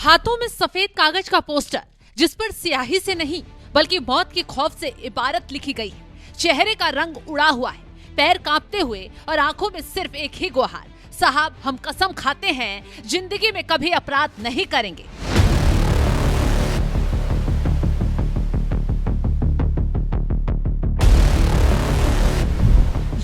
हाथों में सफेद कागज का पोस्टर जिस पर स्याही से नहीं बल्कि मौत के खौफ से इबारत लिखी गई है। चेहरे का रंग उड़ा हुआ है, पैर कांपते हुए और आंखों में सिर्फ एक ही गुहार, साहब हम कसम खाते हैं जिंदगी में कभी अपराध नहीं करेंगे।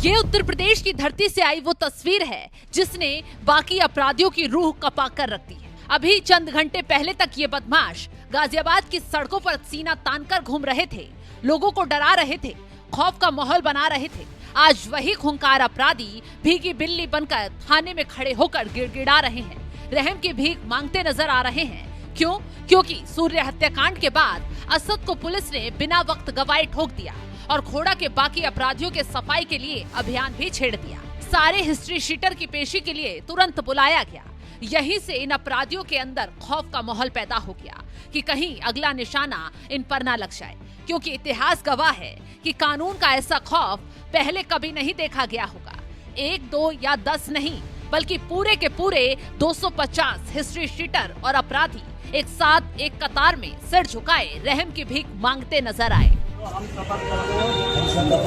ये उत्तर प्रदेश की धरती से आई वो तस्वीर है जिसने बाकी अपराधियों की रूह कपा कर रख दी है। अभी चंद घंटे पहले तक ये बदमाश गाजियाबाद की सड़कों पर सीना तानकर घूम रहे थे, लोगों को डरा रहे थे, खौफ का माहौल बना रहे थे। आज वही खूंखार अपराधी भीगी बिल्ली बनकर थाने में खड़े होकर गिड़गिड़ा रहे हैं, रहम की भीख मांगते नजर आ रहे हैं। क्यों? क्योंकि सूर्य हत्याकांड के बाद असद को पुलिस ने बिना वक्त गवाए ठोक दिया और खोड़ा के बाकी अपराधियों के सफाई के लिए अभियान भी छेड़ दिया। सारे हिस्ट्री शीटर की पेशी के लिए तुरंत बुलाया गया। यहीं से इन अपराधियों के अंदर खौफ का माहौल पैदा हो गया कि कहीं अगला निशाना इन पर ना लग जाए, क्योंकि इतिहास गवाह है कि कानून का ऐसा खौफ पहले कभी नहीं देखा गया होगा। 1, 2 या 10 नहीं बल्कि पूरे के पूरे 250 हिस्ट्री शीटर और अपराधी एक साथ एक कतार में सिर झुकाए रहम की भीख मांगते नजर आए। हम शपथ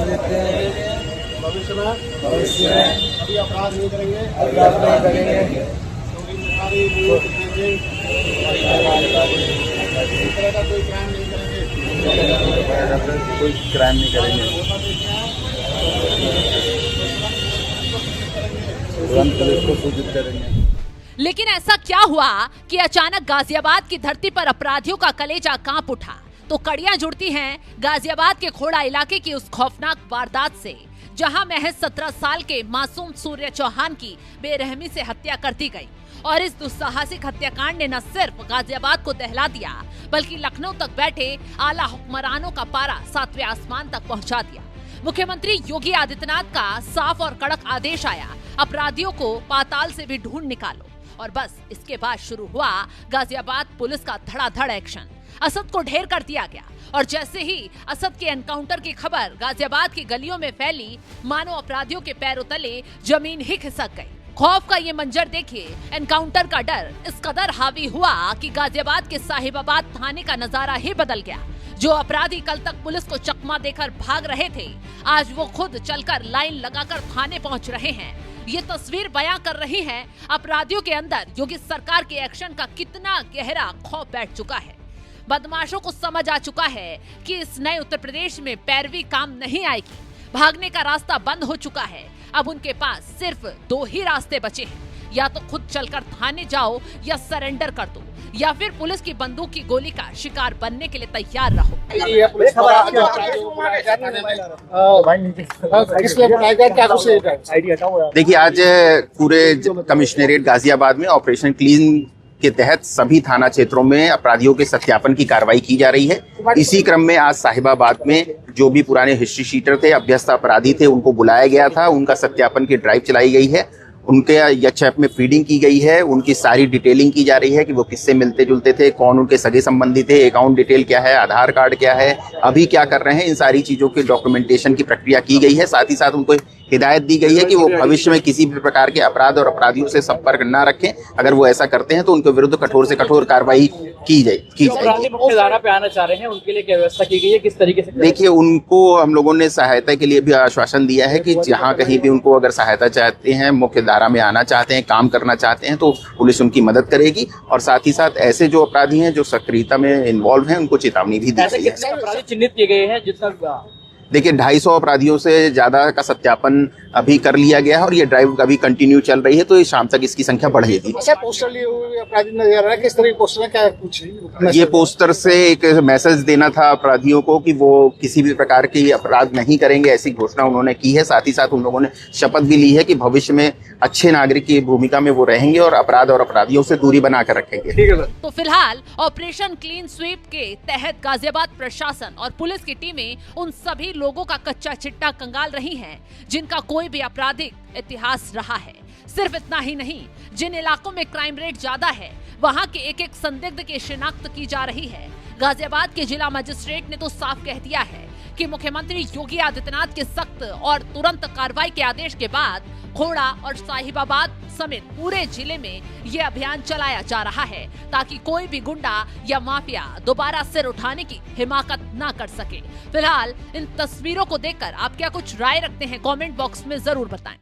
लेते हैं भविष्य में कभी अपराध नहीं करेंगे, कोई क्राइम नहीं करेंगे, तुरंत पुलिस को सूचित करेंगे। लेकिन ऐसा क्या हुआ कि अचानक गाजियाबाद की धरती पर अपराधियों का कलेजा कांप उठा? तो कड़ियां जुड़ती हैं गाजियाबाद के खोड़ा इलाके की उस खौफनाक वारदात से, जहां महज 17 साल के मासूम सूर्य चौहान की बेरहमी से हत्या कर दी गई। और इस दुस्साहसिक हत्याकांड ने न सिर्फ गाजियाबाद को दहला दिया बल्कि लखनऊ तक बैठे आला हुक्मरानों का पारा 7वें आसमान तक पहुंचा दिया। मुख्यमंत्री योगी आदित्यनाथ का साफ और कड़क आदेश आया, अपराधियों को पाताल से भी ढूंढ निकालो। और बस इसके बाद शुरू हुआ गाजियाबाद पुलिस का धड़ाधड़ एक्शन। असद को ढेर कर दिया गया और जैसे ही असद के एनकाउंटर की खबर गाजियाबाद की गलियों में फैली, मानो अपराधियों के पैरों तले जमीन ही खिसक गई। खौफ का ये मंजर देखिए, एनकाउंटर का डर इस कदर हावी हुआ कि गाजियाबाद के साहिबाबाद थाने का नजारा ही बदल गया। जो अपराधी कल तक पुलिस को चकमा देकर भाग रहे थे, आज वो खुद चलकर लाइन लगाकर थाने पहुंच रहे हैं। ये तस्वीर बयां कर रही है अपराधियों के अंदर योगी सरकार के एक्शन का कितना गहरा खौफ बैठ चुका है। बदमाशों को समझ आ चुका है कि इस नए उत्तर प्रदेश में पैरवी काम नहीं आएगी, भागने का रास्ता बंद हो चुका है। अब उनके पास सिर्फ 2 ही रास्ते बचे हैं, या तो खुद चलकर थाने जाओ या सरेंडर कर दो, या फिर पुलिस की बंदूक की गोली का शिकार बनने के लिए तैयार रहो। देखिए, आज पूरे कमिश्नरेट गाजियाबाद में ऑपरेशन क्लीन के तहत सभी थाना क्षेत्रों में अपराधियों के सत्यापन की कार्रवाई की जा रही है। इसी क्रम में आज साहिबाबाद में जो भी पुराने हिस्ट्री शीटर थे, अभ्यस्त अपराधी थे, उनको बुलाया गया था। उनका सत्यापन की ड्राइव चलाई गई है, उनके एचएफ में फीडिंग की गई है, उनकी सारी डिटेलिंग की जा रही है कि वो किससे मिलते जुलते थे, कौन उनके सगे संबंधी थे, अकाउंट डिटेल क्या है, आधार कार्ड क्या है, अभी क्या कर रहे हैं, इन सारी चीजों की डॉक्यूमेंटेशन की प्रक्रिया की गई है। साथ ही साथ उनको हिदायत दी गई है कि वो भविष्य में किसी भी प्रकार के अपराध और अपराधियों से संपर्क न रखें। अगर वो ऐसा करते हैं तो उनके विरुद्ध कठोर से कठोर कार्रवाई की जाएगी। मुख्यधारा पे आना चाह रहे हैं, उनके लिए क्या व्यवस्था की गई है, किस तरीके से? देखिए, उनको हम लोगों ने सहायता के लिए भी आश्वासन दिया है कि जहाँ कहीं भी उनको अगर सहायता चाहते हैं, मुख्य धारा में आना चाहते हैं, काम करना चाहते हैं, तो पुलिस उनकी मदद करेगी। और साथ ही साथ ऐसे जो अपराधी हैं जो सक्रियता में इन्वॉल्व हैं, उनको चेतावनी भी दी गई है। अपराधी चिन्हित किए गए हैं जितना? देखिए, 250 अपराधियों से ज्यादा का सत्यापन अभी कर लिया गया है और ये ड्राइव अभी कंटिन्यू चल रही है, तो शाम तक इसकी संख्या बढ़ेगी। पोस्टर लिए हुए अपराधी नजर आ रहा है, किस तरह के पोस्टर क्या कुछ? ये पोस्टर से एक मैसेज देना था अपराधियों को कि वो किसी भी प्रकार की अपराध नहीं करेंगे, ऐसी घोषणा उन्होंने की है। साथ ही साथ उन लोगों ने शपथ भी ली है कि भविष्य में अच्छे नागरिक की भूमिका में वो रहेंगे और अपराध और अपराधियों से दूरी बनाकर रखेंगे। तो फिलहाल ऑपरेशन क्लीन स्वीप के तहत गाजियाबाद प्रशासन और पुलिस की टीमें उन सभी लोगों का कच्चा चिट्टा कंगाल रही हैं जिनका कोई भी आपराधिक इतिहास रहा है। सिर्फ इतना ही नहीं, जिन इलाकों में क्राइम रेट ज्यादा है वहां के एक एक संदिग्ध की शिनाख्त की जा रही है। गाजियाबाद के जिला मजिस्ट्रेट ने तो साफ कह दिया है कि मुख्यमंत्री योगी आदित्यनाथ के सख्त और तुरंत कार्रवाई के आदेश के बाद खोड़ा और साहिबाबाद समेत पूरे जिले में ये अभियान चलाया जा रहा है ताकि कोई भी गुंडा या माफिया दोबारा सिर उठाने की हिमाकत ना कर सके। फिलहाल इन तस्वीरों को देखकर आप क्या कुछ राय रखते हैं, कमेंट बॉक्स में जरूर बताएं।